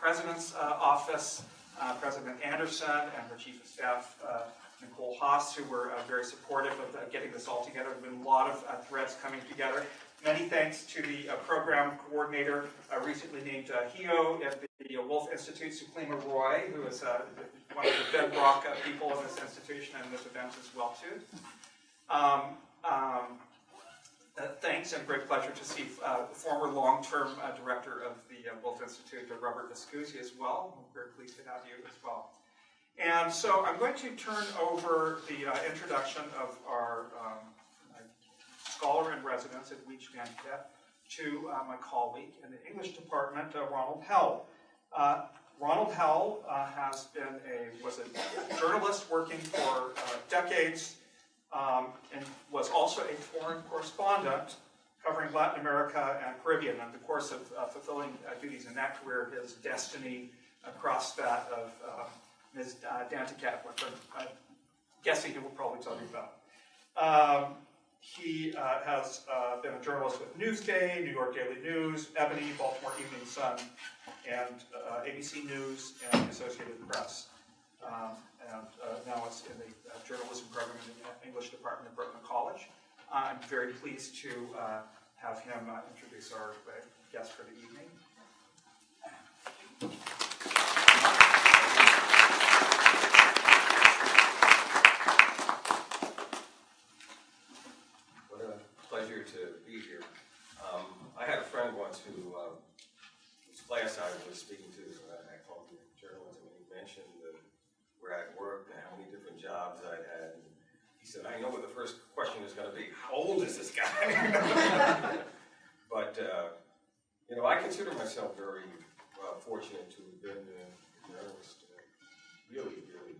President's Office, President Anderson, and her Chief of Staff, Nicole Haas, who were very supportive of getting this all together. There have been a lot of threads coming together. Many thanks to the program coordinator, recently named HEO at the Wolf Institute, Suklima Roy, who is one of the bedrock people in this institution and this event as well, too. Thanks, and great pleasure to see former long-term director of the Wolf Institute, Robert Viscusi, as well. I'm very pleased to have you as well. And so I'm going to turn over the introduction of our Scholar-in-Residence, Edwidge Danticat, to my colleague in the English department, Ronald Hell. Ronald Hell was a journalist working for decades, and was also a foreign correspondent covering Latin America and Caribbean. In the course of fulfilling duties in that career, his destiny crossed that of Ms. Danticat, which I'm guessing he will probably tell you about. He has been a journalist with Newsday, New York Daily News, Ebony, Baltimore Evening Sun, and ABC News and the Associated Press. Now it's in the journalism program in the English department at Brooklyn College. I'm very pleased to have him introduce our guest for the evening. What a pleasure to be here. I had a friend once whose class I was speaking to at Columbia Journalism, and he mentioned where I'd worked and how many different jobs I'd had. And he said, I know what the first question is going to be. How old is this guy? But, I consider myself very fortunate to have been a journalist. Really, really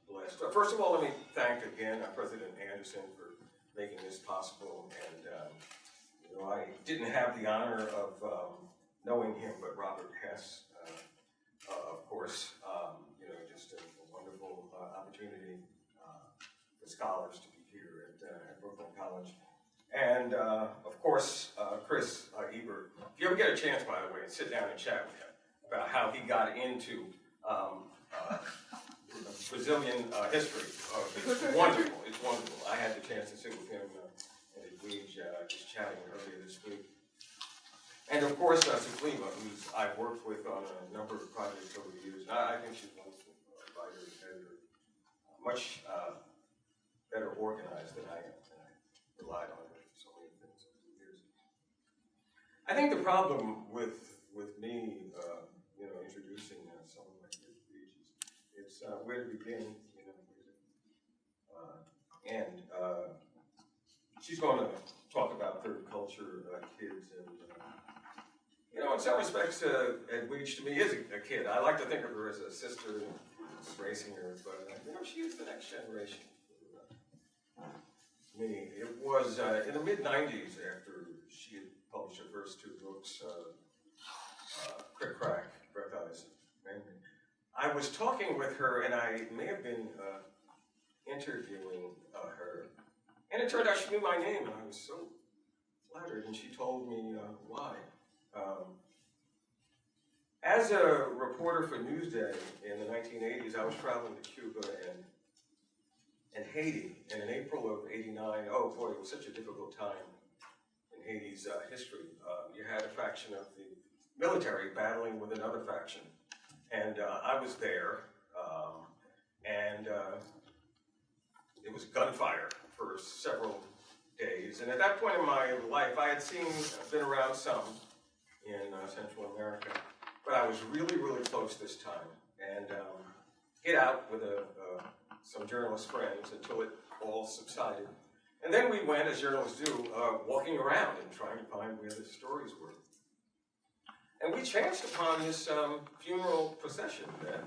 blessed. First of all, let me thank again President Anderson for making this possible. And, I didn't have the honor of knowing him, but Robert Hess, of course, just a wonderful opportunity for scholars to be here at Brooklyn College. And, of course, Chris Ebert. If you ever get a chance, by the way, sit down and chat with him about how he got into Brazilian history. It's wonderful. It's wonderful. I had the chance to sit with him at Edwidge just chatting earlier this week. And, of course, Suklima, who I've worked with on a number of projects over the years. And I think she's wonderful. Writer, editor, much better organized than I am, and I relied on her for so many things over the years. I think the problem with me, introducing someone like Edwidge is where to begin, and she's going to talk about third culture kids, and in some respects, Edwidge to me is a kid. I like to think of her as a sister, embracing her, but she is the next generation for me. It was in the mid-90s, after she had published her first two books, Crick Crack, Breath Eyes, Memory. I was talking with her, and I may have been interviewing her, and it turned out she knew my name, and I was so flattered, and she told me why. As a reporter for Newsday in the 1980s, I was traveling to Cuba and Haiti, and in April of '89, oh boy, it was such a difficult time in Haiti's history. You had a faction of the military battling with another faction, and I was there, and it was gunfire for several days, and at that point in my life, I had been around some in Central America, but I was really, really close this time, and hid out with some journalist friends until it all subsided. And then we went, as journalists do, walking around and trying to find where the stories were. And we chanced upon this funeral procession that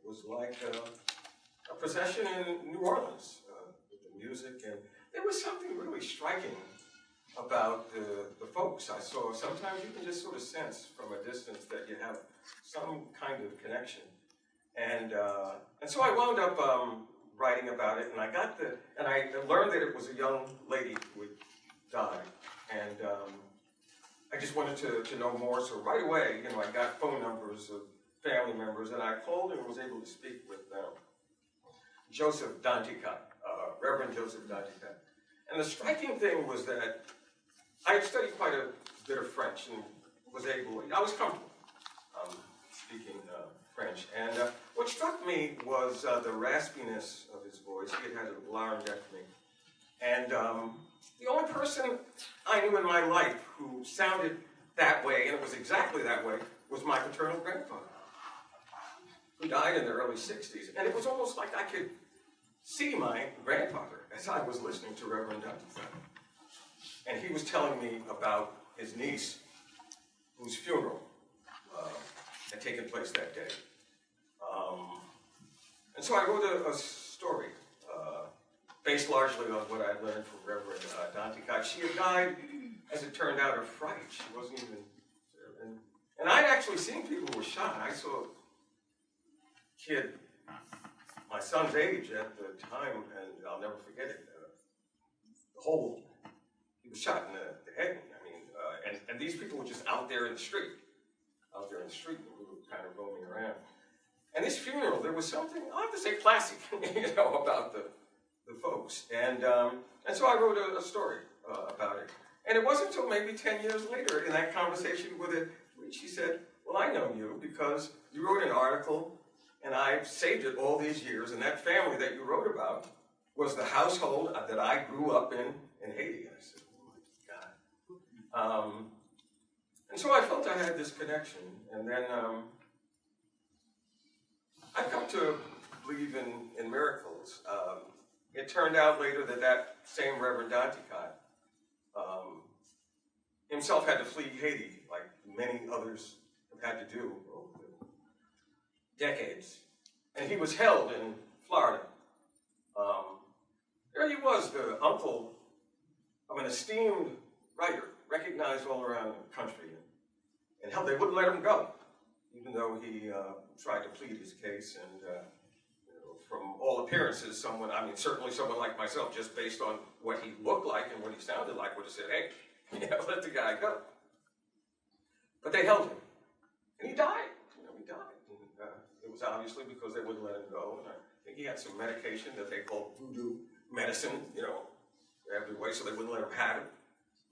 was like a procession in New Orleans, with the music, and there was something really striking about the folks I saw. Sometimes you can just sort of sense from a distance that you have some kind of connection. And so I wound up writing about it, and I learned that it was a young lady who had died, and I just wanted to know more. So right away, I got phone numbers of family members, and I called and was able to speak with Joseph Danticat, Reverend Joseph Danticat. And the striking thing was that I had studied quite a bit of French and I was comfortable speaking French. And what struck me was the raspiness of his voice. He had a laryngectomy. And the only person I knew in my life who sounded that way, and it was exactly that way, was my paternal grandfather, who died in the early 60s. And it was almost like I could see my grandfather as I was listening to Reverend Danticat. And he was telling me about his niece, whose funeral had taken place that day. And so I wrote a story based largely on what I had learned from Reverend Danticat. She had died, as it turned out, of fright. She wasn't even... And I'd actually seen people who were shot. I saw a kid, my son's age at the time, and I'll never forget it. He was shot in the head. I mean, and these people were just out there in the street. And we were kind of roaming around. And this funeral, there was something, I'll have to say classic, about the folks. And so I wrote a story about it. And it wasn't until maybe 10 years later in that conversation with it, she said, well, I know you because you wrote an article and I've saved it all these years, and that family that you wrote about was the household that I grew up in Haiti. I said, oh my God. And so I felt I had this connection, and then I've come to believe in miracles. It turned out later that same Reverend Danticat himself had to flee Haiti, like many others have had to do over the decades. And he was held in Florida. There he was, the uncle of an esteemed writer, recognized all around the country. And hell, they wouldn't let him go, even though he tried to plead his case. And from all appearances, certainly someone like myself, just based on what he looked like and what he sounded like, would have said, hey, let the guy go. But they held him. And he died. He died. And, it was obviously because they wouldn't let him go. And I think he had some medication that they called voodoo medicine, every way, so they wouldn't let him have it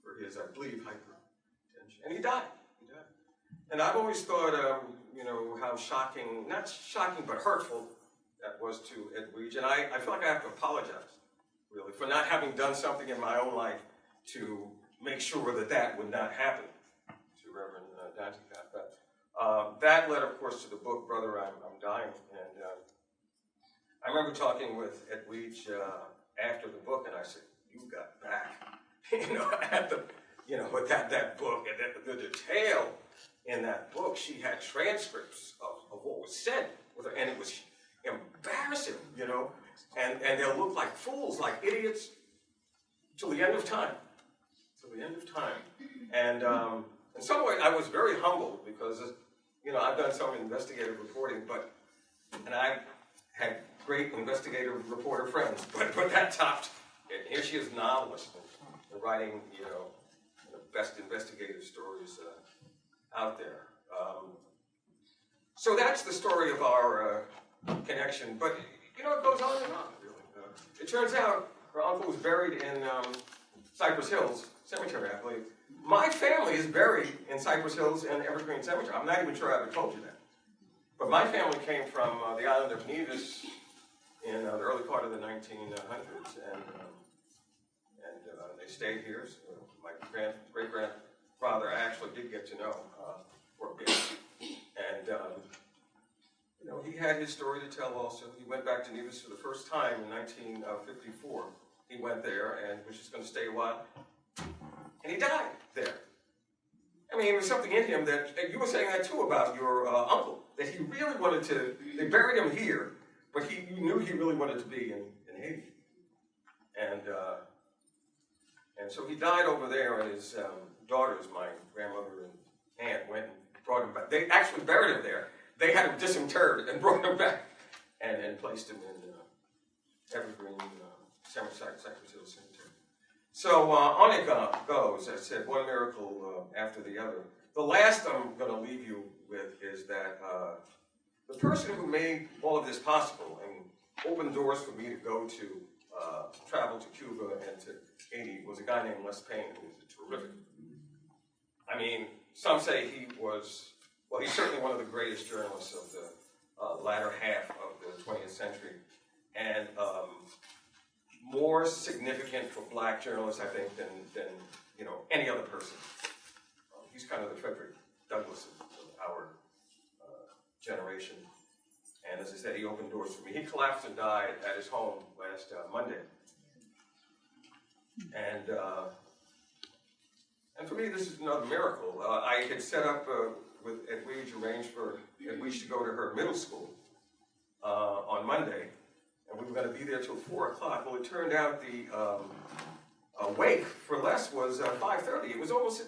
for his, I believe, hypertension. And he died. And I've always thought, how shocking, not shocking, but hurtful that was to Edwidge. And I feel like I have to apologize, really, for not having done something in my own life to make sure that would not happen to Reverend Danticat. But that led, of course, to the book, Brother, I'm Dying. And I remember talking with Edwidge after the book, and I said, you got back, with that book, and the detail in that book. She had transcripts of what was said with her, and it was embarrassing, and they'll look like fools, like idiots, till the end of time. And in some way, I was very humbled because, I've done some investigative reporting, and I had great investigative reporter friends, but that topped, and here she is, novelist, and writing, the best investigative stories out there. So that's the story of our connection, but, it goes on and on, really. It turns out her uncle was buried in Cypress Hills Cemetery, I believe. My family is buried in Cypress Hills and Evergreen Cemetery. I'm not even sure I ever told you that. But my family came from the island of Nevis in the early part of the 1900s, and they stayed here. So my great-grandfather I actually did get to know for a bit. And, he had his story to tell also. He went back to Nevis for the first time in 1954. He went there and was just going to stay a while. And he died there. There was something in him that, and you were saying that too about your uncle, that he really wanted to, they buried him here, but you knew he really wanted to be in Haiti. And so he died over there, and his daughters, my grandmother and aunt, went and brought him back. They actually buried him there. They had him disinterred and brought him back and placed him in Evergreen Cemetery, Cypress Hills Cemetery. So on it goes. I said, one miracle after the other. The last I'm going to leave you with is that the person who made all of this possible and opened doors for me to go to travel to Cuba and to Haiti was a guy named Les Payne, who was a terrific. I mean, some say he was, well, he's certainly one of the greatest journalists of the latter half of the 20th century, and more significant for black journalists, I think, than you know, any other person. He's kind of the Frederick Douglass of our generation. And as I said, he opened doors for me. He collapsed and died at his home last Monday. And for me, this is another miracle. I had set up with Edwidge, arranged for Edwidge to go to her middle school on Monday, and we were going to be there till 4 o'clock. Well, it turned out the wake for Les was 5:30. It was almost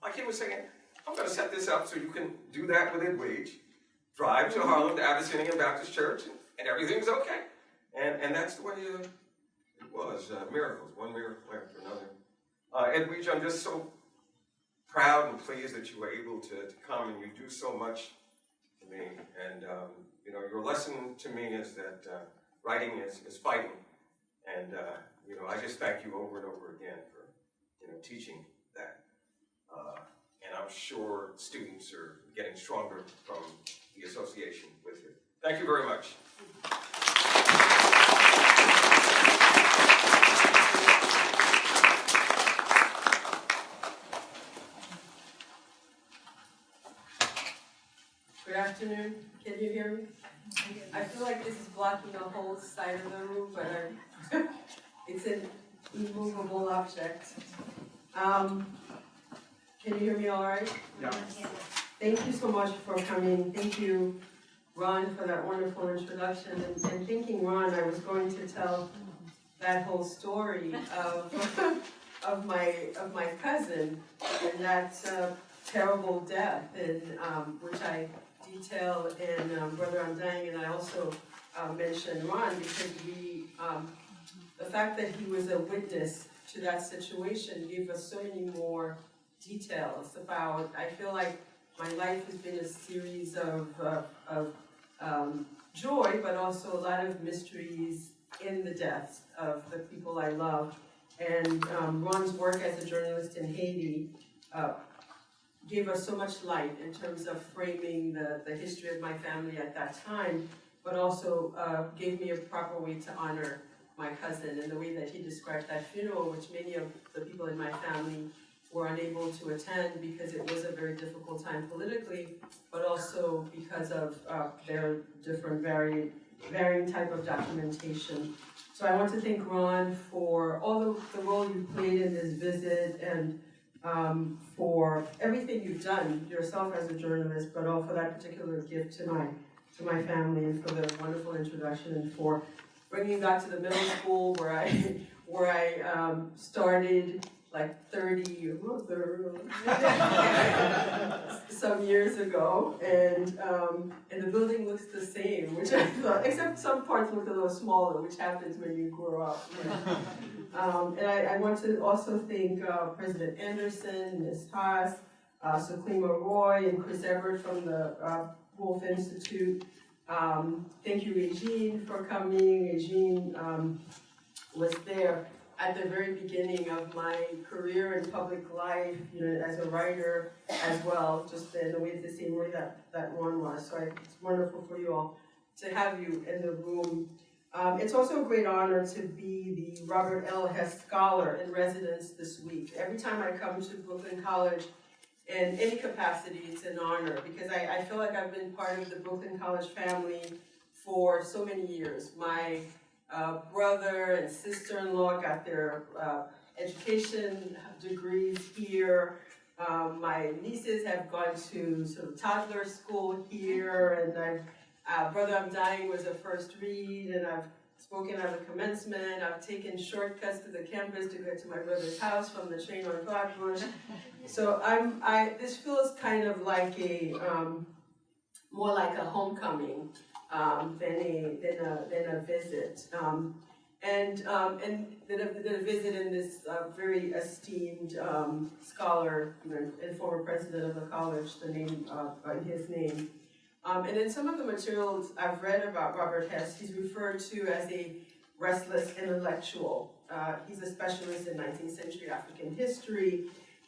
like he was saying, I'm going to set this up so you can do that with Edwidge, drive to Harlem to Abyssinian Baptist Church, and everything's okay. And that's the way it was. Miracles, one miracle after another. Edwidge, I'm just so proud and pleased that you were able to come, and you do so much to me. And you know, your lesson to me is that writing is fighting. And you know, I just thank you over and over again for, you know, teaching that. And I'm sure students are getting stronger from the association with you. Thank you very much. Good afternoon. Can you hear me? I feel like this is blocking the whole side of the room, but it's an immovable object. Can you hear me all right? Yeah. Thank you so much for coming. Thank you, Ron, for that wonderful introduction. And thinking, Ron, I was going to tell that whole story of my cousin and that terrible death, and which I detail in Brother I'm Dying, and I also mention Ron because the fact that he was a witness to that situation gave us so many more details about. I feel like my life has been a series of joy, but also a lot of mysteries in the deaths of the people I love. And Ron's work as a journalist in Haiti gave us so much light in terms of framing the history of my family at that time, but also gave me a proper way to honor my cousin and the way that he described that funeral, which many of the people in my family were unable to attend because it was a very difficult time politically, but also because of their different varying type of documentation. So I want to thank Ron for all the role you played in this visit, and for everything you've done yourself as a journalist, but all for that particular gift to my family, and for the wonderful introduction, and for bringing me back to the middle school where I started like 30 some years ago, and the building looks the same, which I thought, except some parts look a little smaller, which happens when you grow up. And I want to also thank President Anderson, Ms. Haas, Suklima Roy, and Chris Everett from the Wolf Institute. Thank you, Regine, for coming. Regine was there at the very beginning of my career in public life, you know, as a writer as well, just in the same way that Ron was. So it's wonderful for you all to have you in the room. It's also a great honor to be the Robert L. Hess Scholar-in-Residence this week. Every time I come to Brooklyn College in any capacity, it's an honor, because I feel like I've been part of the Brooklyn College family for so many years. My brother and sister-in-law got their education degrees here. My nieces have gone to sort of toddler school here, and Brother I'm Dying was a first read, and I've spoken at the commencement. I've taken shortcuts to the campus to get to my brother's house from the train on Flatbush. So this feels kind of like more like a homecoming than a visit, and then a visit in this very esteemed scholar, you know, and former president of the college, the name in his name. And in some of the materials I've read about Robert Hess, he's referred to as a restless intellectual. He's a specialist in 19th century African history.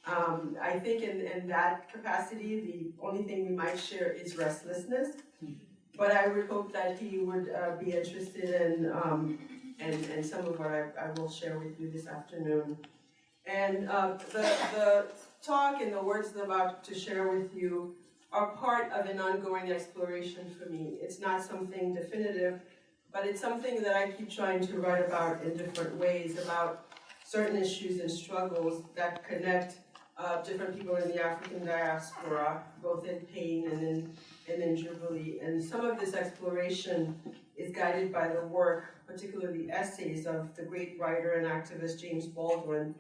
I think in that capacity, the only thing we might share is restlessness. But I would hope that he would be interested in some of what I will share with you this afternoon. And the talk and the words I'm about to share with you are part of an ongoing exploration for me. It's not something definitive, but it's something that I keep trying to write about in different ways, about certain issues and struggles that connect different people in the African diaspora, both in pain and in Jubilee. And some of this exploration is guided by the work, particularly essays, of the great writer and activist James Baldwin.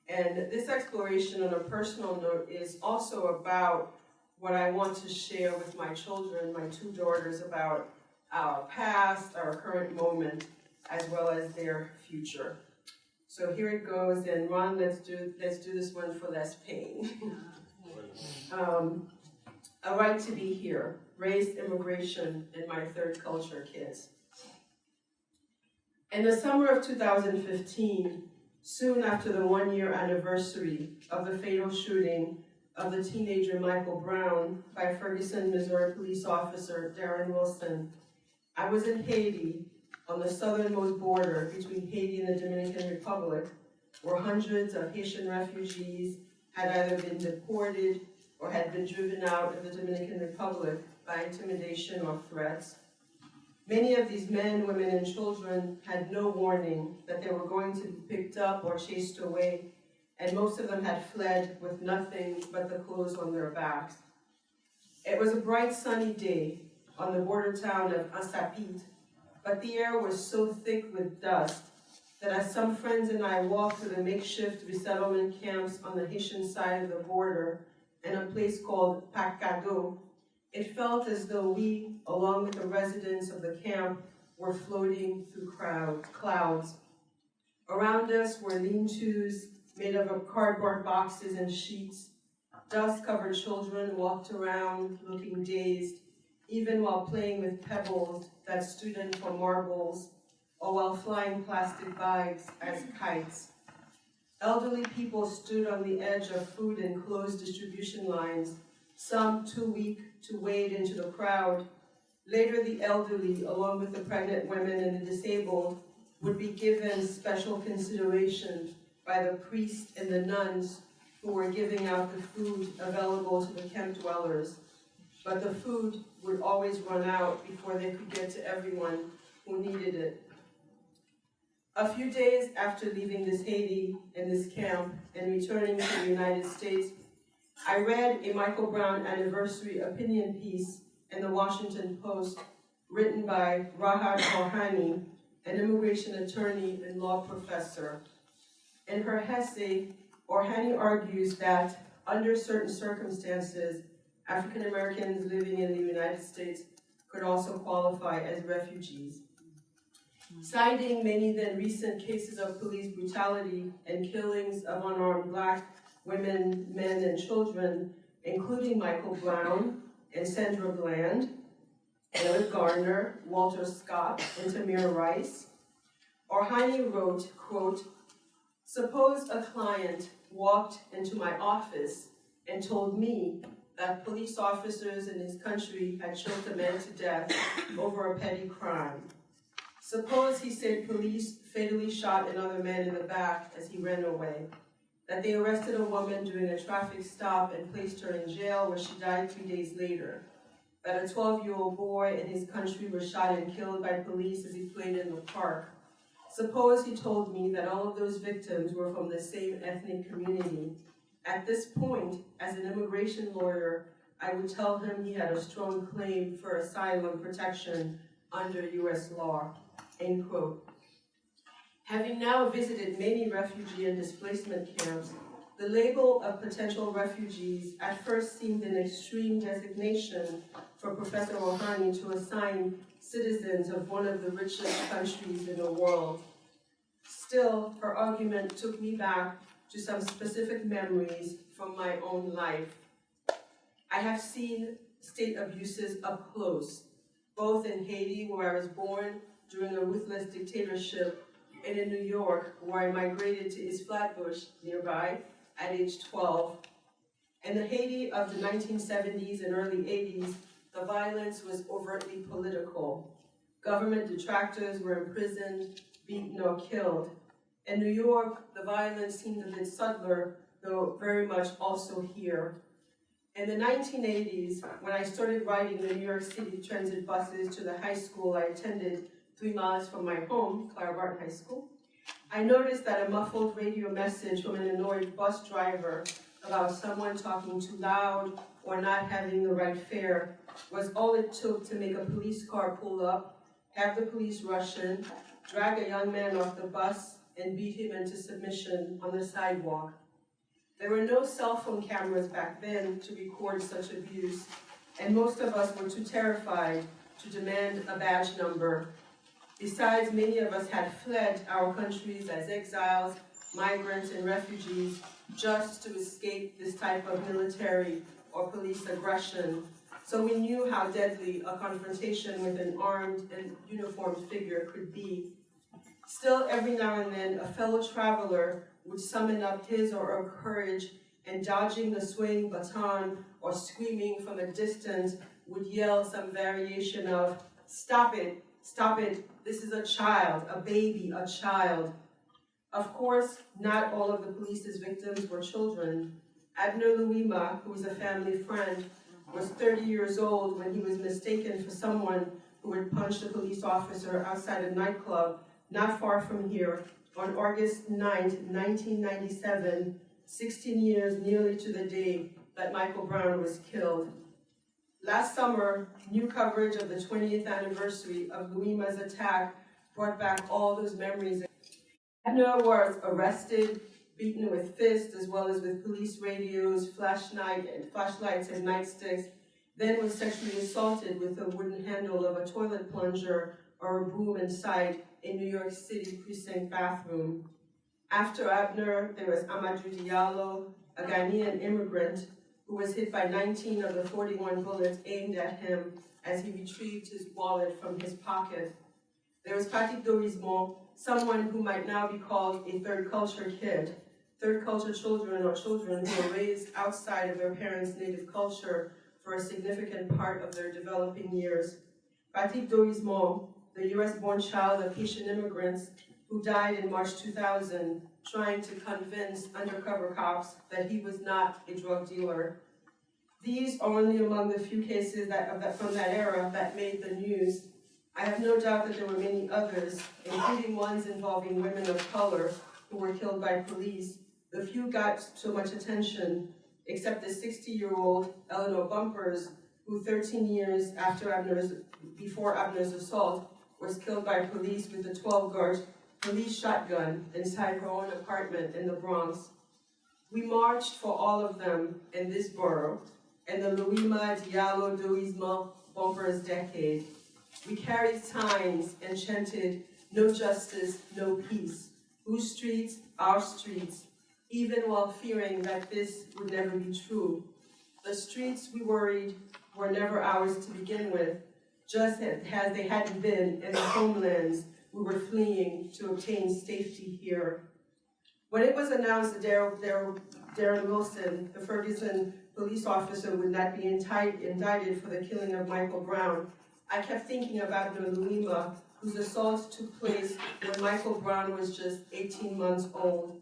And this exploration, on a personal note, is also about what I want to share with my children, my two daughters, about our past, our current moment, as well as their future. So here it goes, and Ron, let's do this one for less pain. A right to be here, race, immigration, and my third culture kids. In the summer of 2015, soon after the 1-year anniversary of the fatal shooting of the teenager Michael Brown by Ferguson, Missouri police officer Darren Wilson, I was in Haiti, on the southernmost border between Haiti and the Dominican Republic, where hundreds of Haitian refugees had either been deported or had been driven out of the Dominican Republic by intimidation or threats. Many of these men, women, and children had no warning that they were going to be picked up or chased away, and most of them had fled with nothing but the clothes on their backs. It was a bright sunny day on the border town of Ansapit, but the air was so thick with dust that as some friends and I walked through the makeshift resettlement camps on the Haitian side of the border in a place called Pacado, it felt as though we, along with the residents of the camp, were floating through clouds. Around us were lean-tos made up of cardboard boxes and sheets. Dust-covered children walked around looking dazed, even while playing with pebbles that stood in for marbles, or while flying plastic bags as kites. Elderly people stood on the edge of food and clothes distribution lines, some too weak to wade into the crowd. Later, the elderly, along with the pregnant women and the disabled, would be given special consideration by the priests and the nuns who were giving out the food available to the camp dwellers. But the food would always run out before they could get to everyone who needed it. A few days after leaving this Haiti and this camp and returning to the United States, I read a Michael Brown anniversary opinion piece in the Washington Post written by Rahat Orhani, an immigration attorney and law professor. In her essay, Orhani argues that under certain circumstances, African Americans living in the United States could also qualify as refugees. Citing many then recent cases of police brutality and killings of unarmed Black women, men, and children, including Michael Brown and Sandra Bland, Eric Garner, Walter Scott, and Tamir Rice, Orhani wrote, quote, "Suppose a client walked into my office and told me that police officers in his country had choked a man to death over a petty crime. Suppose he said police fatally shot another man in the back as he ran away, that they arrested a woman during a traffic stop and placed her in jail where she died 3 days later, that a 12-year-old boy in his country was shot and killed by police as he played in the park. Suppose he told me that all of those victims were from the same ethnic community. At this point, as an immigration lawyer, I would tell him he had a strong claim for asylum protection under U.S. law," end quote. Having now visited many refugee and displacement camps, the label of potential refugees at first seemed an extreme designation for Professor Orhani to assign citizens of one of the richest countries in the world. Still, her argument took me back to some specific memories from my own life. I have seen state abuses up close, both in Haiti, where I was born during a ruthless dictatorship, and in New York, where I migrated to East Flatbush, nearby, at age 12. In the Haiti of the 1970s and early 80s, the violence was overtly political. Government detractors were imprisoned, beaten, or killed. In New York, the violence seemed a bit subtler, though very much also here. In the 1980s, when I started riding the New York City transit buses to the high school I attended 3 miles from my home, Clara Barton High School, I noticed that a muffled radio message from an annoyed bus driver about someone talking too loud or not having the right fare was all it took to make a police car pull up, have the police rush in, drag a young man off the bus, and beat him into submission on the sidewalk. There were no cell phone cameras back then to record such abuse, and most of us were too terrified to demand a badge number. Besides, many of us had fled our countries as exiles, migrants, and refugees just to escape this type of military or police aggression. So we knew how deadly a confrontation with an armed and uniformed figure could be. Still, every now and then, a fellow traveler would summon up his or her courage, and dodging the swaying baton or screaming from a distance would yell some variation of, "Stop it, stop it, this is a child, a baby, a child." Of course, not all of the police's victims were children. Abner Louima, who was a family friend, was 30 years old when he was mistaken for someone who had punched a police officer outside a nightclub not far from here on August 9th, 1997, 16 years nearly to the day that Michael Brown was killed. Last summer, new coverage of the 20th anniversary of Louima's attack brought back all those memories. Abner was arrested, beaten with fists, as well as with police radios, flashlights, and nightsticks, then was sexually assaulted with a wooden handle of a toilet plunger or a broom inside a New York City precinct bathroom. After Abner, there was Amadou Diallo, a Ghanaian immigrant who was hit by 19 of the 41 bullets aimed at him as he retrieved his wallet from his pocket. There was Patrick Dorismont, someone who might now be called a third culture kid. Third culture children or children who were raised outside of their parents' native culture for a significant part of their developing years. Patrick Dorismont, the US-born child of Haitian immigrants who died in March 2000, trying to convince undercover cops that he was not a drug dealer. These are only among the few cases from that era that made the news. I have no doubt that there were many others, including ones involving women of color who were killed by police. The few got so much attention, except the 60-year-old Eleanor Bumpers, who 13 years before Abner's assault was killed by police with a 12-gauge police shotgun inside her own apartment in the Bronx. We marched for all of them in this borough, in the Louima Diallo Dorismont Bumpers decade. We carried signs and chanted, "No justice, no peace. Whose streets? Our streets," even while fearing that this would never be true. The streets, we worried, were never ours to begin with, just as they hadn't been in the homelands we were fleeing to obtain safety here. When it was announced that Darren Wilson, the Ferguson police officer, would not be indicted for the killing of Michael Brown, I kept thinking about Louima, whose assault took place when Michael Brown was just 18 months old.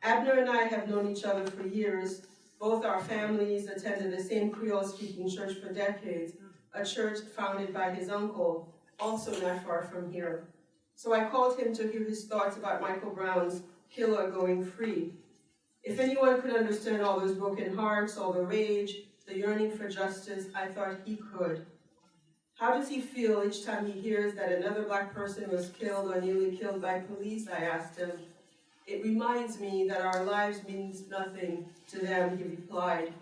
Abner and I have known each other for years. Both our families attended the same Creole-speaking church for decades, a church founded by his uncle, also not far from here. So I called him to hear his thoughts about Michael Brown's killer going free. If anyone could understand all those broken hearts, all the rage, the yearning for justice, I thought he could. How does he feel each time he hears that another Black person was killed or nearly killed by police? I asked him. It reminds me that our lives means nothing to them, he replied.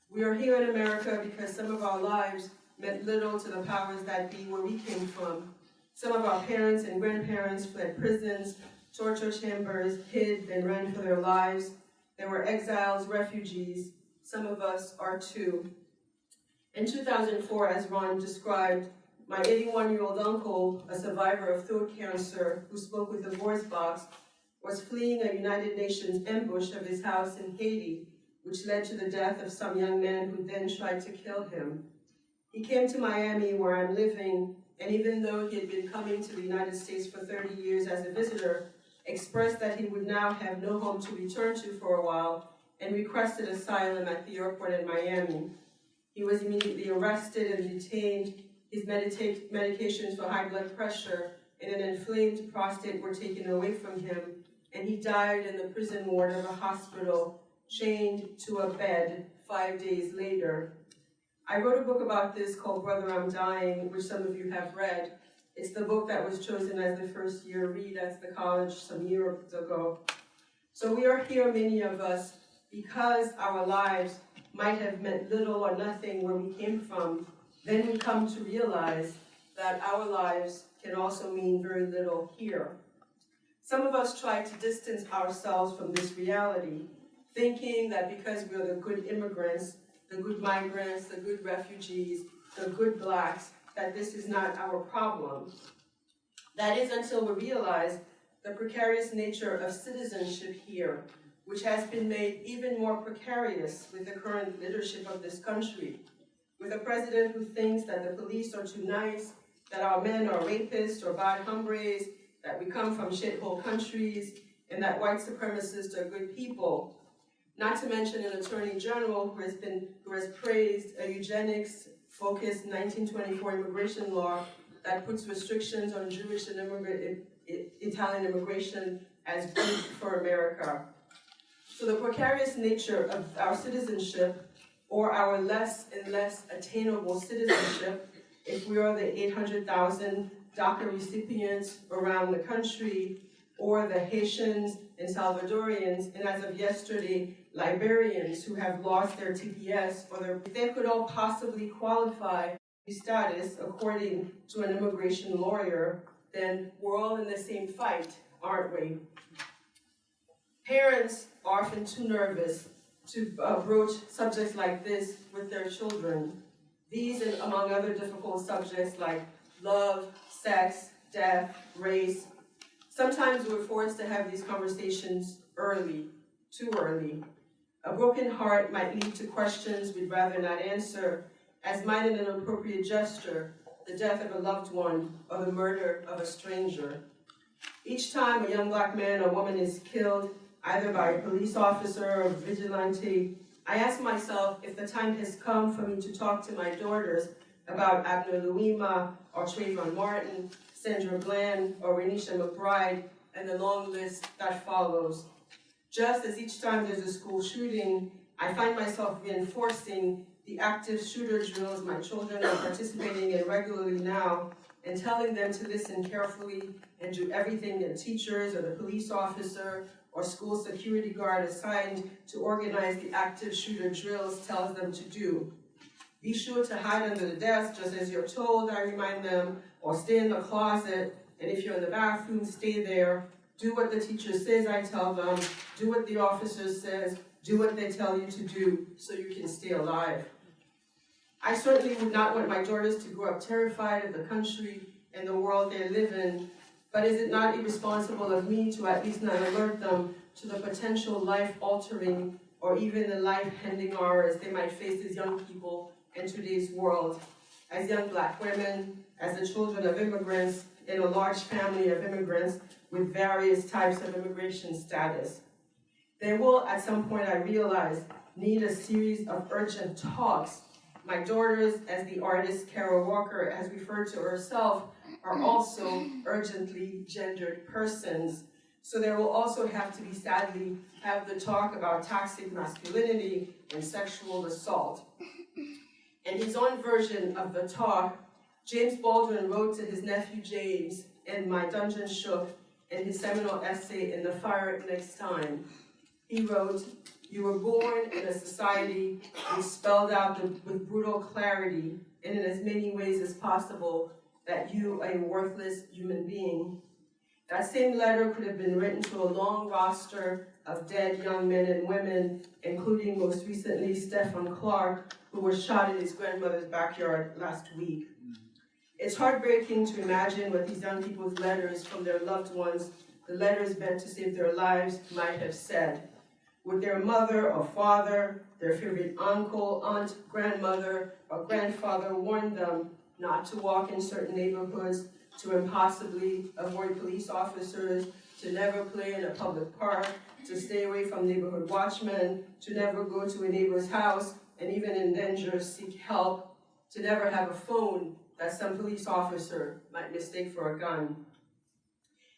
We are here in America because some of our lives meant little to the powers that be where we came from. Some of our parents and grandparents fled prisons, torture chambers, hid and ran for their lives. There were exiles, refugees. Some of us are too. In 2004, as Ron described, my 81-year-old uncle, a survivor of throat cancer, who spoke with the voice box, was fleeing a United Nations ambush of his house in Haiti, which led to the death of some young man who then tried to kill him. He came to Miami, where I'm living, and even though he had been coming to the United States for 30 years as a visitor, expressed that he would now have no home to return to for a while, and requested asylum at the airport in Miami. He was immediately arrested and detained. His medications for high blood pressure and an inflamed prostate were taken away from him, and he died in the prison ward of a hospital, chained to a bed 5 days later. I wrote a book about this called Brother, I'm Dying, which some of you have read. It's the book that was chosen as the first year read at the college some years ago. So we are here, many of us, because our lives might have meant little or nothing where we came from. Then we come to realize that our lives can also mean very little here. Some of us try to distance ourselves from this reality, thinking that because we're the good immigrants, the good migrants, the good refugees, the good blacks, that this is not our problem. That is until we realize the precarious nature of citizenship here, which has been made even more precarious with the current leadership of this country, with a president who thinks that the police are too nice, that our men are rapists or bad hombres, that we come from shithole countries, and that white supremacists are good people. Not to mention an attorney general who has praised a eugenics-focused 1924 immigration law that puts restrictions on Jewish and Italian immigration as good for America. So the precarious nature of our citizenship, or our less and less attainable citizenship, if we are the 800,000 DACA recipients around the country, or the Haitians and Salvadorians, and as of yesterday, Liberians who have lost their TPS, or they could all possibly qualify for status according to an immigration lawyer, then we're all in the same fight, aren't we? Parents are often too nervous to broach subjects like this with their children. These and among other difficult subjects like love, sex, death, race. Sometimes we're forced to have these conversations early, too early. A broken heart might lead to questions we'd rather not answer, as might an inappropriate gesture, the death of a loved one, or the murder of a stranger. Each time a young black man or woman is killed, either by a police officer or vigilante, I ask myself if the time has come for me to talk to my daughters about Abner Louima, or Trayvon Martin, Sandra Bland, or Renisha McBride, and the long list that follows. Just as each time there's a school shooting, I find myself reinforcing the active shooter drills my children are participating in regularly now, and telling them to listen carefully and do everything that teachers or the police officer or school security guard assigned to organize the active shooter drills tells them to do. Be sure to hide under the desk just as you're told, I remind them, or stay in the closet, and if you're in the bathroom, stay there. Do what the teacher says, I tell them. Do what the officer says. Do what they tell you to do so you can stay alive. I certainly would not want my daughters to grow up terrified of the country and the world they live in, but is it not irresponsible of me to at least not alert them to the potential life-altering or even the life-ending horrors they might face as young people in today's world, as young black women, as the children of immigrants in a large family of immigrants with various types of immigration status. They will, at some point I realize, need a series of urgent talks. My daughters, as the artist Kara Walker has referred to herself, are also urgently gendered persons. So there will also have to be, sadly, have the talk about toxic masculinity and sexual assault. In his own version of the talk, James Baldwin wrote to his nephew James in My Dungeon Shook in his seminal essay In the Fire Next Time. He wrote, "You were born in a society which spelled out with brutal clarity and in as many ways as possible that you are a worthless human being." That same letter could have been written to a long roster of dead young men and women, including most recently Stephen Clark, who was shot in his grandmother's backyard last week. It's heartbreaking to imagine what these young people's letters from their loved ones, the letters meant to save their lives, might have said. Would their mother or father, their favorite uncle, aunt, grandmother, or grandfather warn them not to walk in certain neighborhoods, to impossibly avoid police officers, to never play in a public park, to stay away from neighborhood watchmen, to never go to a neighbor's house, and even in danger seek help, to never have a phone that some police officer might mistake for a gun.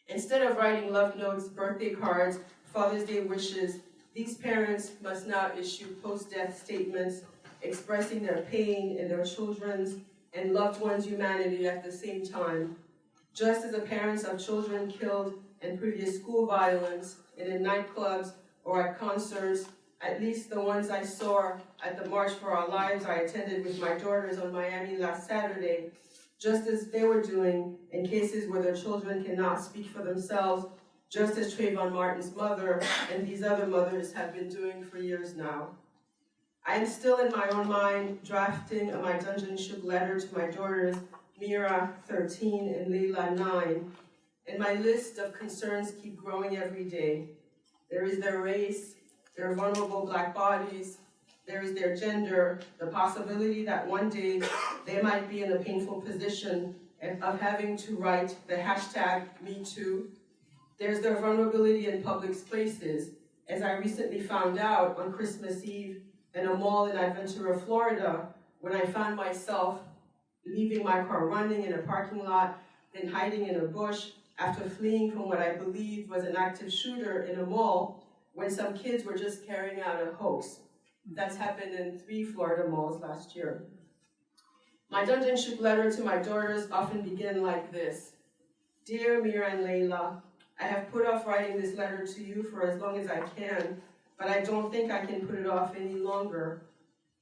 Instead of writing love notes, birthday cards, Father's Day wishes, these parents must now issue post-death statements expressing their pain in their children's and loved ones' humanity at the same time. Just as the parents of children killed in previous school violence and in nightclubs or at concerts, at least the ones I saw at the March for Our Lives I attended with my daughters on Miami last Saturday, just as they were doing in cases where their children cannot speak for themselves, just as Trayvon Martin's mother and these other mothers have been doing for years now. I am still in my own mind drafting my dungeon shook letter to my daughters, Mira, 13, and Layla, 9, and my list of concerns keep growing every day. There is their race, their vulnerable Black bodies, there is their gender, the possibility that one day they might be in a painful position of having to write the hashtag #MeToo. There's their vulnerability in public spaces, as I recently found out on Christmas Eve in a mall in Aventura, Florida, when I found myself leaving my car running in a parking lot, then hiding in a bush after fleeing from what I believed was an active shooter in a mall when some kids were just carrying out a hoax. That's happened in 3 Florida malls last year. My dungeon shook letter to my daughters often begin like this. Dear Mira and Layla, I have put off writing this letter to you for as long as I can, but I don't think I can put it off any longer.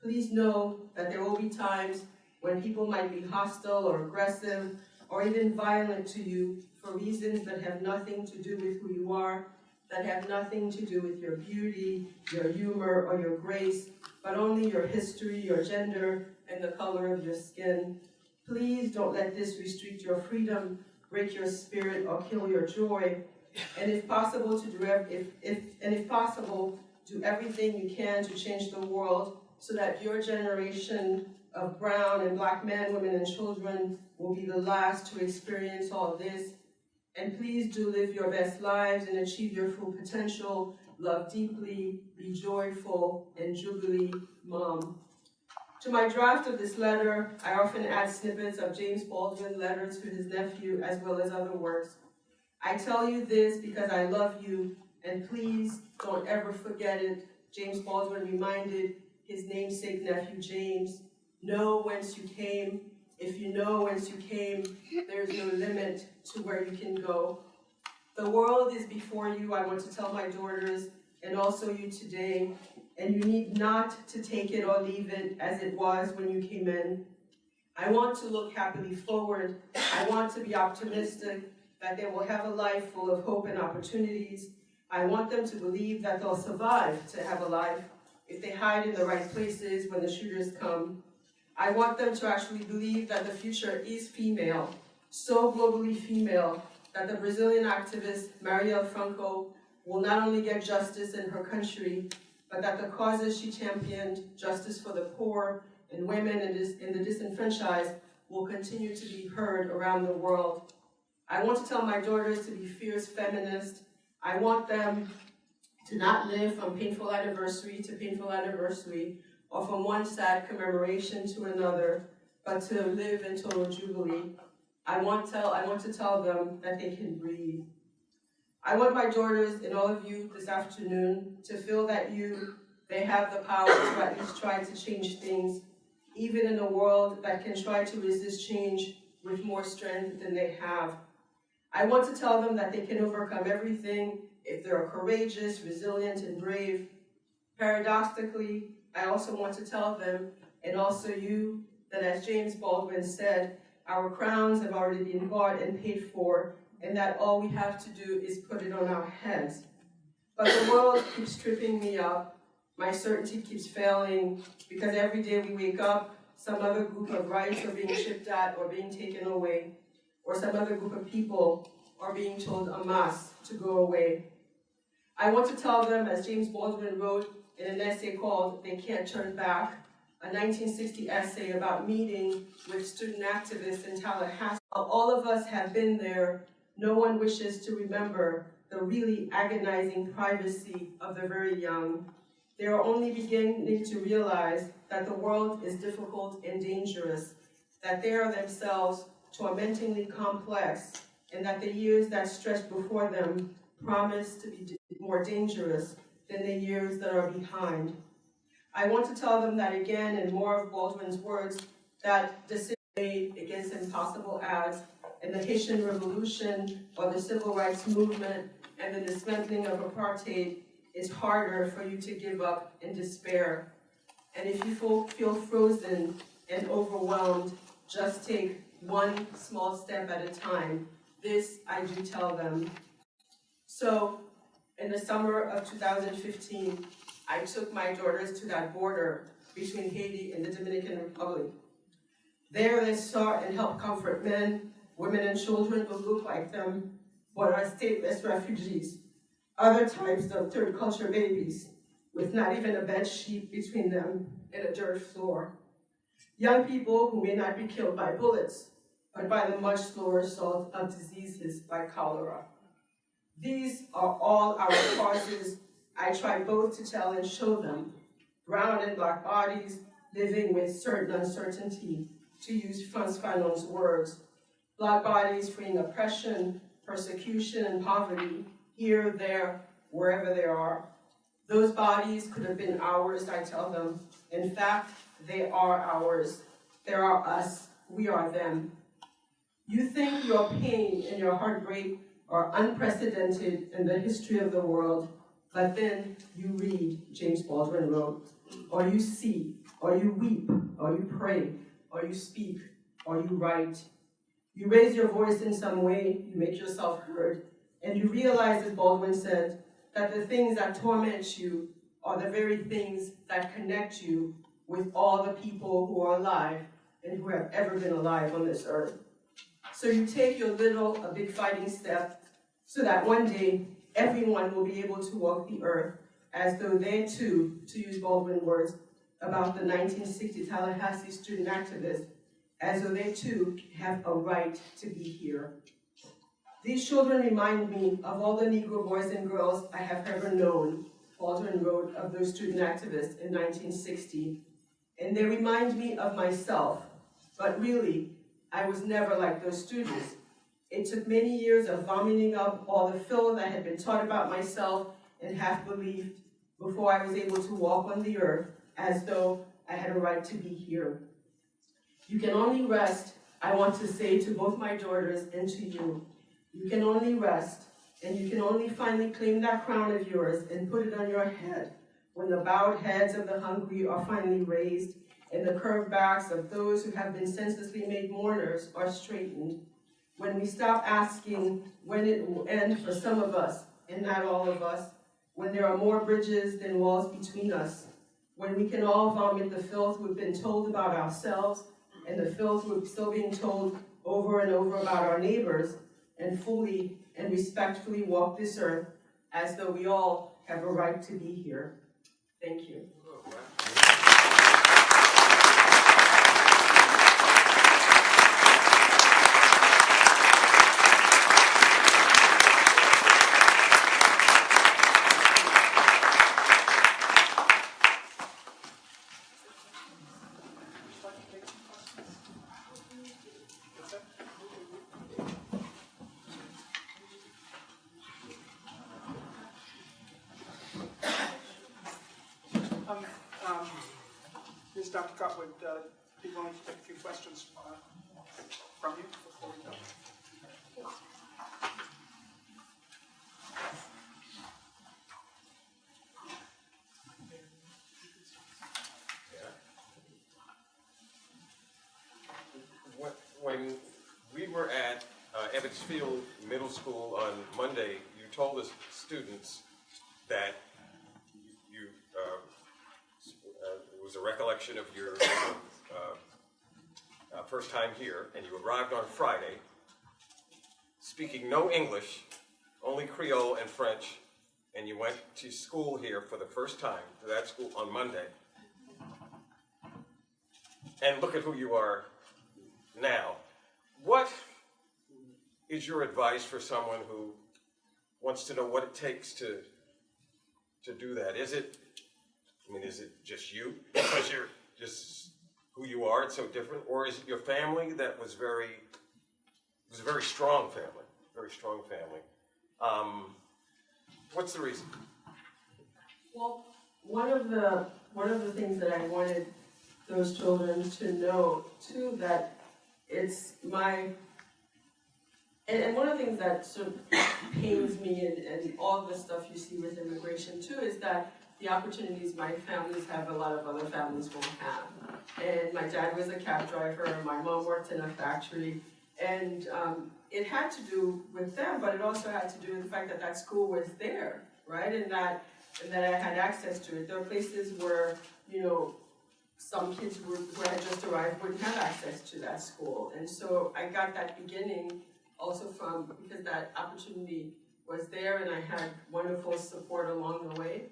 Please know that there will be times when people might be hostile or aggressive or even violent to you for reasons that have nothing to do with who you are, that have nothing to do with your beauty, your humor, or your grace, but only your history, your gender, and the color of your skin. Please don't let this restrict your freedom, break your spirit, or kill your joy. And if possible, do everything you can to change the world so that your generation of brown and Black men, women, and children will be the last to experience all this. And please do live your best lives and achieve your full potential. Love deeply, be joyful, and Jubilee, Mom. To my draft of this letter, I often add snippets of James Baldwin's letter to his nephew, as well as other works. I tell you this because I love you, and please don't ever forget it. James Baldwin reminded his namesake nephew James, know whence you came. If you know whence you came, there's no limit to where you can go. The world is before you, I want to tell my daughters, and also you today, and you need not to take it or leave it as it was when you came in. I want to look happily forward. I want to be optimistic that they will have a life full of hope and opportunities. I want them to believe that they'll survive to have a life if they hide in the right places when the shooters come. I want them to actually believe that the future is female, so globally female, that the Brazilian activist Marielle Franco will not only get justice in her country, but that the causes she championed, justice for the poor and women and the disenfranchised, will continue to be heard around the world. I want to tell my daughters to be fierce feminists. I want them to not live from painful anniversary to painful anniversary, or from one sad commemoration to another, but to live in total jubilee. I want to tell them that they can breathe. I want my daughters and all of you this afternoon to feel that they have the power to at least try to change things, even in a world that can try to resist change with more strength than they have. I want to tell them that they can overcome everything if they're courageous, resilient, and brave. Paradoxically, I also want to tell them, and also you, that as James Baldwin said, our crowns have already been bought and paid for, and that all we have to do is put it on our heads. But the world keeps tripping me up. My certainty keeps failing because every day we wake up, some other group of rights are being chipped at or being taken away, or some other group of people are being told en masse to go away. I want to tell them, as James Baldwin wrote in an essay called They Can't Turn Back, a 1960 essay about meeting with student activists in Tallahassee. All of us have been there. No one wishes to remember the really agonizing privacy of the very young. They are only beginning to realize that the world is difficult and dangerous, that they are themselves tormentingly complex, and that the years that stretch before them promise to be more dangerous than the years that are behind. I want to tell them that again, in more of Baldwin's words, that decisions made against impossible acts and the Haitian Revolution or the Civil Rights Movement and the dismantling of apartheid is harder for you to give up in despair. And if you feel frozen and overwhelmed, just take one small step at a time. This I do tell them. So, in the summer of 2015, I took my daughters to that border between Haiti and the Dominican Republic. There they sought and helped comfort men, women, and children who look like them, but are stateless refugees. Other types of third culture babies, with not even a bed sheet between them and a dirt floor. Young people who may not be killed by bullets, but by the much slower assault of diseases like cholera. These are all our causes. I try both to tell and show them. Brown and black bodies living with certain uncertainty, to use Frantz Fanon's words. Black bodies fleeing oppression, persecution, and poverty, here, there, wherever they are. Those bodies could have been ours, I tell them. In fact, they are ours. They are us. We are them. You think your pain and your heartbreak are unprecedented in the history of the world, but then you read, James Baldwin wrote, or you see, or you weep, or you pray, or you speak, or you write. You raise your voice in some way, you make yourself heard, and you realize, as Baldwin said, that the things that torment you are the very things that connect you with all the people who are alive and who have ever been alive on this earth. So you take your little, a big fighting step, so that one day everyone will be able to walk the earth as though they too, to use Baldwin's words about the 1960 Tallahassee student activists, as though they too have a right to be here. These children remind me of all the Negro boys and girls I have ever known, Baldwin wrote of those student activists in 1960. And they remind me of myself, but really, I was never like those students. It took many years of vomiting up all the filth I had been taught about myself and half believed before I was able to walk on the earth as though I had a right to be here. You can only rest, I want to say to both my daughters and to you. You can only rest, and you can only finally claim that crown of yours and put it on your head when the bowed heads of the hungry are finally raised and the curved backs of those who have been senselessly made mourners are straightened. When we stop asking when it will end for some of us and not all of us, when there are more bridges than walls between us, when we can all vomit the filth we've been told about ourselves and the filth we're still being told over and over about our neighbors, and fully and respectfully walk this earth as though we all have a right to be here. Thank you. Ms. Danticat would be willing to take a few questions from you before we go. When we were at Evans Field Middle School on Monday, you told us students that you was a recollection of your first time here, and you arrived on Friday, speaking no English, only Creole and French, and you went to school here for the first time, to that school on Monday. And look at who you are now. What is your advice for someone who wants to know what it takes to do that? Is it just you, because you're just who you are, it's so different? Or is it your family that was a very strong family, very strong family? What's the reason? Well, one of the things that I wanted those children to know too, that it's my, and one of the things that sort of pains me and all the stuff you see with immigration too, is that the opportunities my families have, a lot of other families won't have. And my dad was a cab driver, my mom worked in a factory, and it had to do with them, but it also had to do with the fact that that school was there, right? And that I had access to it. There were places where, some kids who had just arrived wouldn't have access to that school. And so I got that beginning also because that opportunity was there, and I had wonderful support along the way.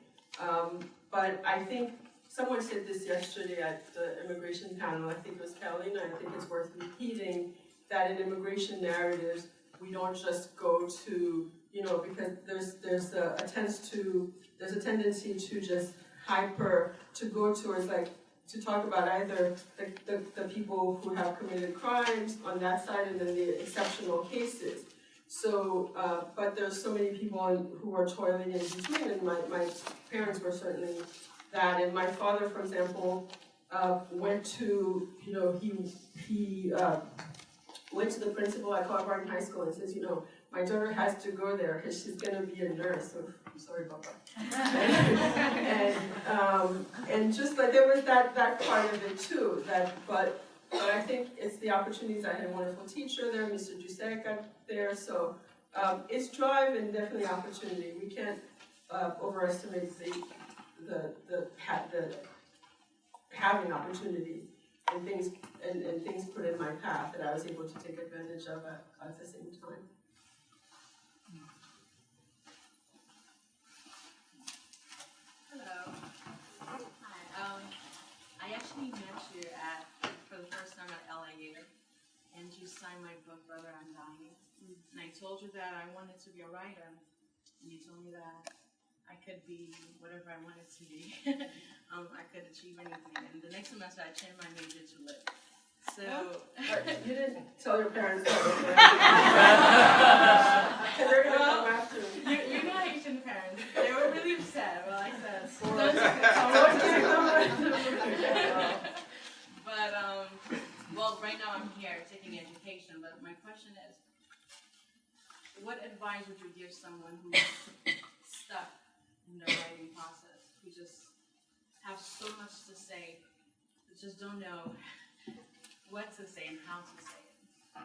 But I think someone said this yesterday at the immigration panel, I think it was Carolina, I think it's worth repeating, that in immigration narratives, we don't just go to, because there's a tendency to just to go towards to talk about either the people who have committed crimes on that side and then the exceptional cases. So, but there's so many people who are toiling in between, and my parents were certainly that. And my father, for example, went to, he went to the principal at Colorado High School and says, my daughter has to go there because she's going to be a nurse. So, I'm sorry, Papa. and just there was that part of it too. But I think it's the opportunities. I had a wonderful teacher there, Mr. Danticat there. So it's drive and definitely opportunity. We can't overestimate the having opportunities and things put in my path that I was able to take advantage of at the same time. Hello. Hi. I actually met you for the first time at LAU, and you signed my book, Brother, I'm Dying. And I told you that I wanted to be a writer, and you told me that I could be whatever I wanted to be. I could achieve anything. And the next semester, I changed my major to lit. So you didn't tell your parents that. Because they're gonna come after me. you know Asian parents. They were really upset. Well, I said, but well, right now I'm here taking education. But my question is, what advice would you give someone who's stuck in the writing process, who just have so much to say, but just don't know what to say and how to say it?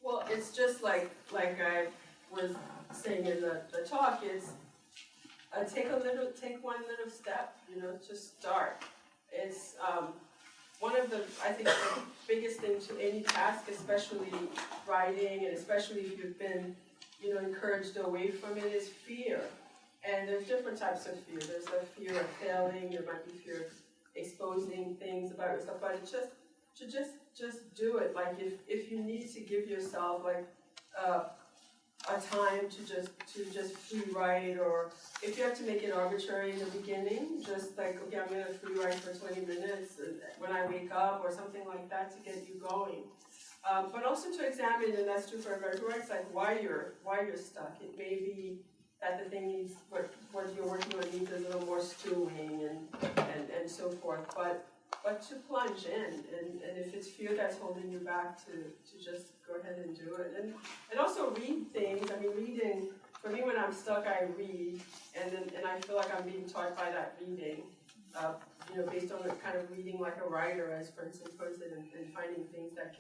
Well, it's just like I was saying in the talk, it's take one little step, just start. It's one of the, I think, the biggest thing to any task, especially writing, and especially if you've been, encouraged away from it, is fear. And there's different types of fear. There's the fear of failing. There might be fear of exposing things about yourself, but it's just do it. If you need to give yourself a time to just free write, or if you have to make it arbitrary in the beginning, just okay, I'm going to free write for 20 minutes when I wake up or something like that to get you going. But also to examine, and that's true for everybody who writes, why you're stuck. It may be that the thing needs, what you're working on needs a little more stewing and so forth. But to plunge in, and if it's fear that's holding you back, to just go ahead and do it. And also read things. I mean, reading, for me when I'm stuck, I read, and I feel like I'm being taught by that reading, based on the kind of reading like a writer, as Princeton puts it, and finding things that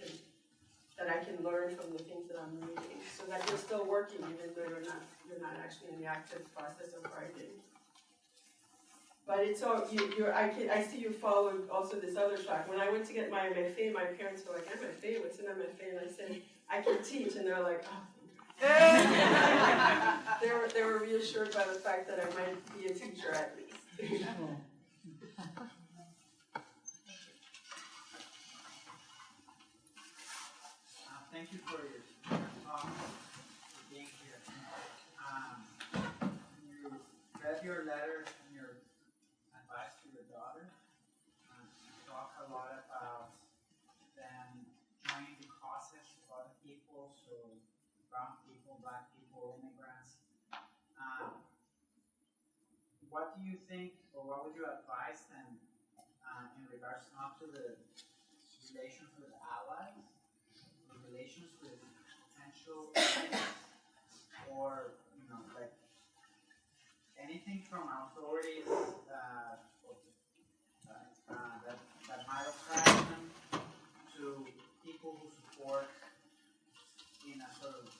I can learn from the things that I'm reading, so that you're still working even though you're not actually in the active process of writing. But it's all, I see you followed also this other track. When I went to get my MFA, my parents were like, MFA, what's an MFA? And I said, I can teach, and they're like, oh. They were reassured by the fact that I might be a teacher at least. Thank you for your talk, for being here. You read your letter and your advice to your daughter. You talk a lot about them joining the process of other people, so brown people, black people, immigrants. What do you think, or what would you advise them in regards not to the relations with allies, the relations with potential enemies, or like anything from authorities that might attract them to people who support in a sort of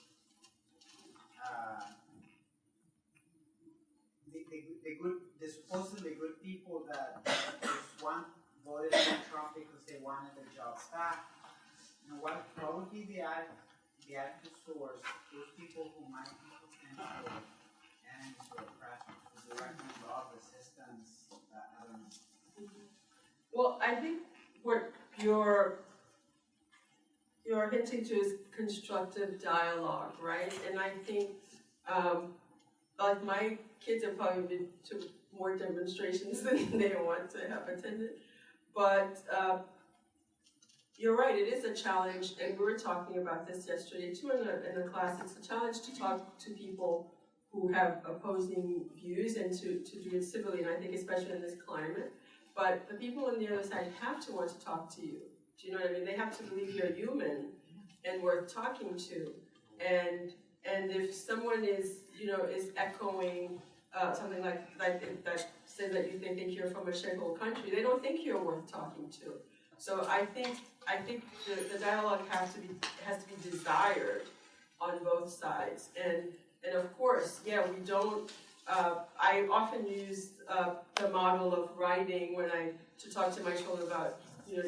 the supposedly good people that just voted for Trump because they wanted their jobs back. What would be the attitude towards those people who might be potential enemies or oppressors, who recommend law resistance? I don't know. Well, I think what you're hinting to is constructive dialogue, right? And I think, like my kids have probably been to more demonstrations than they want to have attended, but you're right, it is a challenge, and we were talking about this yesterday too in the class. It's a challenge to talk to people who have opposing views and to do it civilly, and I think especially in this climate. But the people on the other side have to want to talk to you. Do you know what I mean? They have to believe you're human and worth talking to. And if someone is echoing something like that says that they think you're from a shithole country, they don't think you're worth talking to. So I think the dialogue has to be desired on both sides. And of course, yeah, we don't. I often use the model of writing to talk to my children about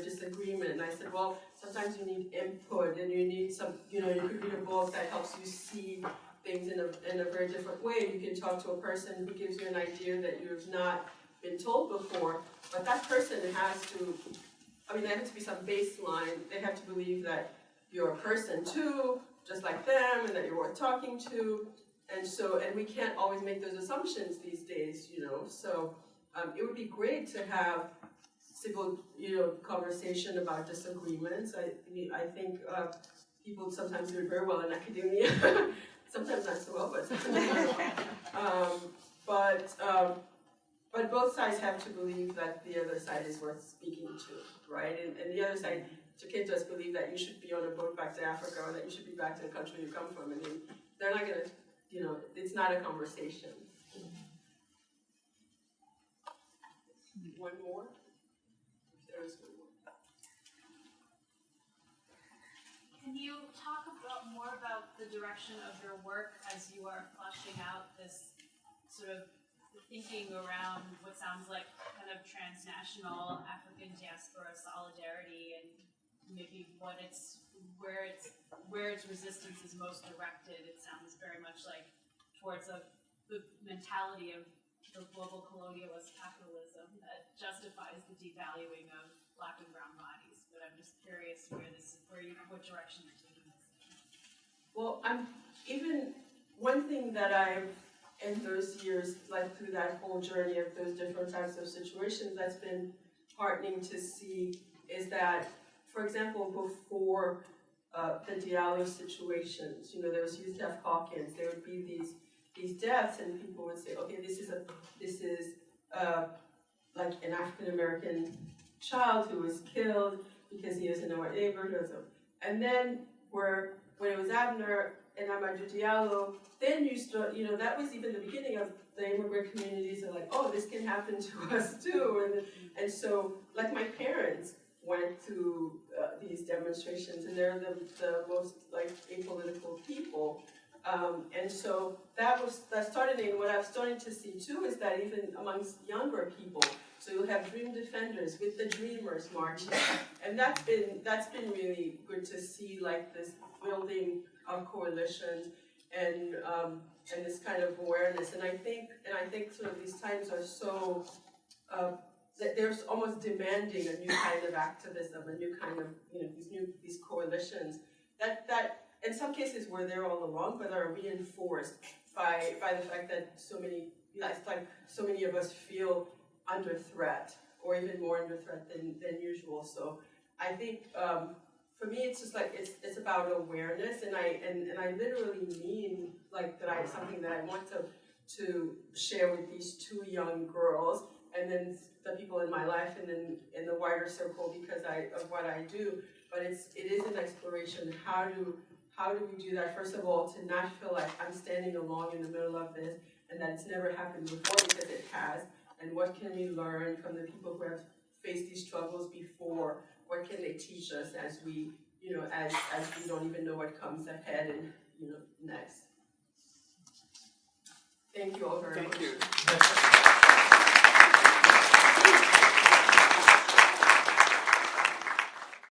disagreement. And I said, well, sometimes you need input, and you need some. You could read a book that helps you see things in a very different way. You can talk to a person who gives you an idea that you've not been told before. But that person has to. There has to be some baseline. They have to believe that you're a person too, just like them, and that you're worth talking to. And we can't always make those assumptions these days, So it would be great to have civil, conversation about disagreements. I think people sometimes do it very well in academia. Sometimes not so well, but both sides have to believe that the other side is worth speaking to, right? And the other side can't just believe that you should be on a boat back to Africa or that you should be back to the country you come from. They're not going to. It's not a conversation. One more? There is one more. Can you talk more about the direction of your work as you are fleshing out this sort of thinking around what sounds like kind of transnational African diaspora solidarity, and maybe where its resistance is most directed? It sounds very much like towards the mentality of the global colonialist capitalism that justifies the devaluing of black and brown bodies. But I'm just curious what direction you're taking this. Well, one thing that I've in those years, like through that whole journey of those different types of situations, that's been heartening to see is that, for example, before the Diallo situations, there was Youth Deaf Hawkins, there would be these deaths, and people would say, okay, this is like an African American child who was killed because he was in a white neighborhood. And then when it was Abner and Amadou Diallo, then you start, that was even the beginning of the immigrant communities are like, oh, this can happen to us too. And so, like my parents went through these demonstrations, and they're the most like apolitical people. And so that started, and what I'm starting to see too is that even amongst younger people, so you'll have dream defenders with the dreamers marching, and that's been really good to see, like this building of coalitions and this kind of awareness. And I think sort of these times are so that they're almost demanding a new kind of activism, a new kind of, these coalitions that in some cases were there all along, but are reinforced by the fact that so many of us feel under threat, or even more under threat than usual. So I think for me, it's just like it's about awareness, and I literally mean like that something that I want to share with these two young girls, and then the people in my life, and then in the wider circle because of what I do. But it is an exploration. How do we do that? First of all, to not feel like I'm standing alone in the middle of this, and that it's never happened before, because it has. And what can we learn from the people who have faced these struggles before? What can they teach us as we, as we don't even know what comes ahead and, next? Thank you all very much. Thank you.